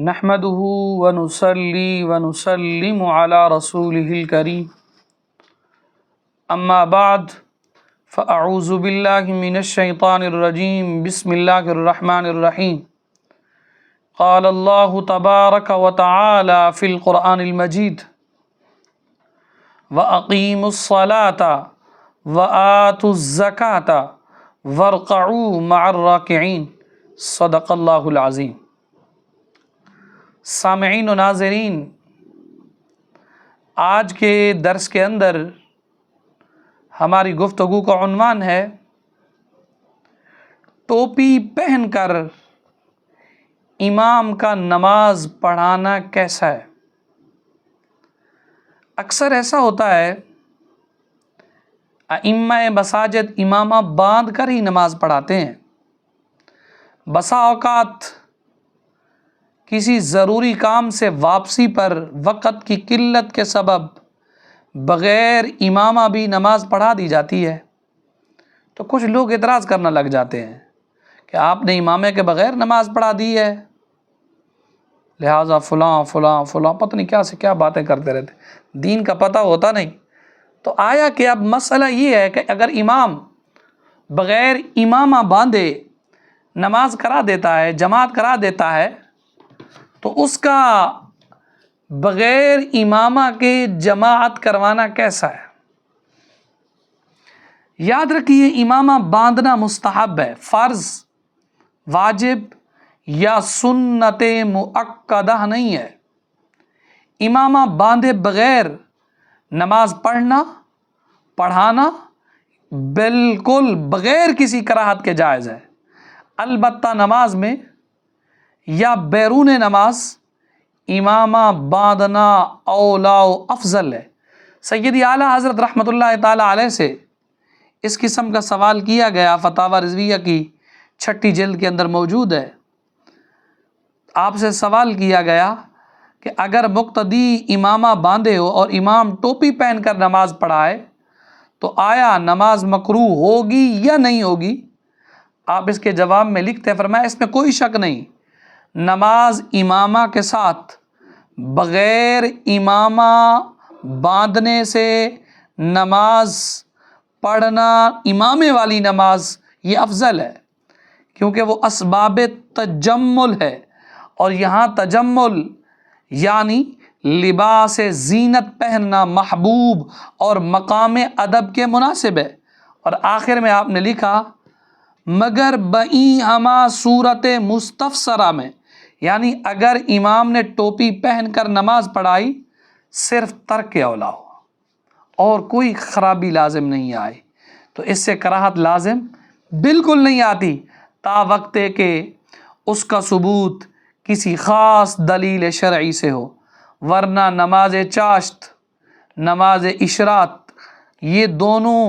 نحمده ونصلي ونسلم على رسوله الكريم اما بعد فاعوذ بالله من الشيطان الرجيم بسم الله الرحمن الرحيم قال الله تبارك وتعالى في القرآن المجيد وأقيموا الصلاة وآتوا الزكاة واركعوا مع الراكعين صدق اللہ العظیم۔ سامعین و ناظرین، آج کے درس کے اندر ہماری گفتگو کا عنوان ہے ٹوپی پہن کر امام کا نماز پڑھانا کیسا ہے۔ اکثر ایسا ہوتا ہے ائمہ مساجد امامہ باندھ کر ہی نماز پڑھاتے ہیں۔ بسا اوقات کسی ضروری کام سے واپسی پر وقت کی قلت کے سبب بغیر امامہ بھی نماز پڑھا دی جاتی ہے، تو کچھ لوگ اعتراض کرنا لگ جاتے ہیں کہ آپ نے امامے کے بغیر نماز پڑھا دی ہے، لہٰذا فلاں فلاں فلاں پتہ نہیں کیا سے کیا باتیں کرتے رہتے، دین کا پتہ ہوتا نہیں۔ تو آیا کہ اب مسئلہ یہ ہے کہ اگر امام بغیر امامہ باندھے نماز کرا دیتا ہے، جماعت کرا دیتا ہے، تو اس کا بغیر امامہ کے جماعت کروانا کیسا ہے؟ یاد رکھیے، امامہ باندھنا مستحب ہے، فرض، واجب یا سنت مؤکدہ نہیں ہے۔ امامہ باندھے بغیر نماز پڑھنا، پڑھانا بالکل بغیر کسی کراہت کے جائز ہے، البتہ نماز میں یا بیرون نماز امامہ باندھنا اولا و افضل ہے۔ سیدی اعلیٰ حضرت رحمۃ اللہ تعالیٰ علیہ سے اس قسم کا سوال کیا گیا، فتاوی رضویہ کی 6 جلد کے اندر موجود ہے۔ آپ سے سوال کیا گیا کہ اگر مقتدی امامہ باندھے ہو اور امام ٹوپی پہن کر نماز پڑھائے تو آیا نماز مکروہ ہوگی یا نہیں ہوگی؟ آپ اس کے جواب میں لکھتے ہیں، فرمایا اس میں کوئی شک نہیں، نماز امامہ کے ساتھ بغیر امامہ باندھنے سے نماز پڑھنا، امامے والی نماز، یہ افضل ہے، کیونکہ وہ اسباب تجمل ہے، اور یہاں تجمل یعنی لباس زینت پہننا محبوب اور مقام ادب کے مناسب ہے۔ اور آخر میں آپ نے لکھا مگر بئیں ہما صورت مستفسرہ میں، یعنی اگر امام نے ٹوپی پہن کر نماز پڑھائی صرف ترک اولا ہو اور کوئی خرابی لازم نہیں آئی، تو اس سے کراہت لازم بالکل نہیں آتی، تا وقت کہ اس کا ثبوت کسی خاص دلیل شرعی سے ہو، ورنہ نماز چاشت، نماز اشراق یہ دونوں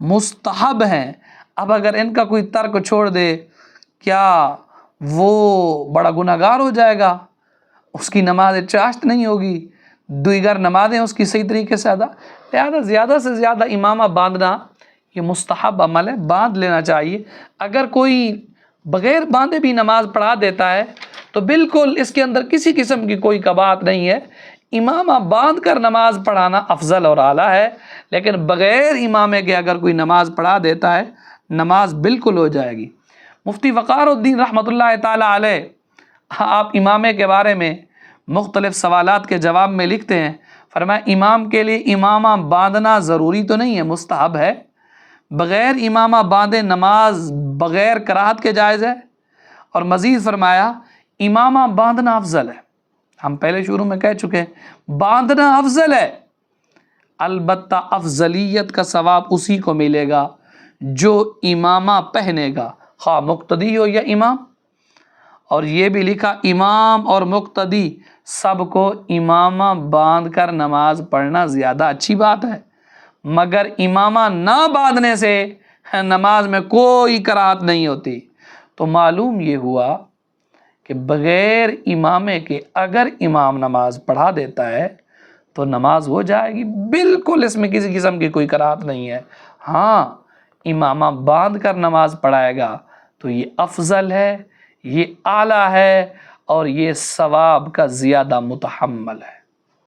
مستحب ہیں۔ اب اگر ان کا کوئی ترک چھوڑ دے، کیا وہ بڑا گناہگار ہو جائے گا؟ اس کی نماز چاشت نہیں ہوگی، دیگر نمازیں اس کی صحیح طریقے سے ادا۔ لہذا زیادہ سے زیادہ امامہ باندھنا یہ مستحب عمل ہے، باندھ لینا چاہیے۔ اگر کوئی بغیر باندھے بھی نماز پڑھا دیتا ہے تو بالکل اس کے اندر کسی قسم کی کوئی کباہت نہیں ہے، امامہ باندھ کر نماز پڑھانا افضل اور اعلیٰ ہے، لیکن بغیر امامے کے اگر کوئی نماز پڑھا دیتا ہے نماز بالکل ہو جائے گی۔ مفتی وقار الدین رحمۃ اللہ تعالیٰ علیہ آپ امامے کے بارے میں مختلف سوالات کے جواب میں لکھتے ہیں، فرمایا امام کے لیے امامہ باندھنا ضروری تو نہیں ہے، مستحب ہے، بغیر امامہ باندھے نماز بغیر کراہت کے جائز ہے، اور مزید فرمایا امامہ باندھنا افضل ہے۔ ہم پہلے شروع میں کہہ چکے ہیں باندھنا افضل ہے، البتہ افضلیت کا ثواب اسی کو ملے گا جو امامہ پہنے گا، خواہ مقتدی ہو یا امام۔ اور یہ بھی لکھا امام اور مقتدی سب کو امامہ باندھ کر نماز پڑھنا زیادہ اچھی بات ہے، مگر امامہ نہ باندھنے سے نماز میں کوئی کراہت نہیں ہوتی۔ تو معلوم یہ ہوا کہ بغیر امامے کے اگر امام نماز پڑھا دیتا ہے تو نماز ہو جائے گی، بالکل اس میں کسی قسم کی کوئی کراہت نہیں ہے۔ ہاں، امامہ باندھ کر نماز پڑھائے گا تو یہ افضل ہے، یہ اعلیٰ ہے، اور یہ ثواب کا زیادہ متحمل ہے۔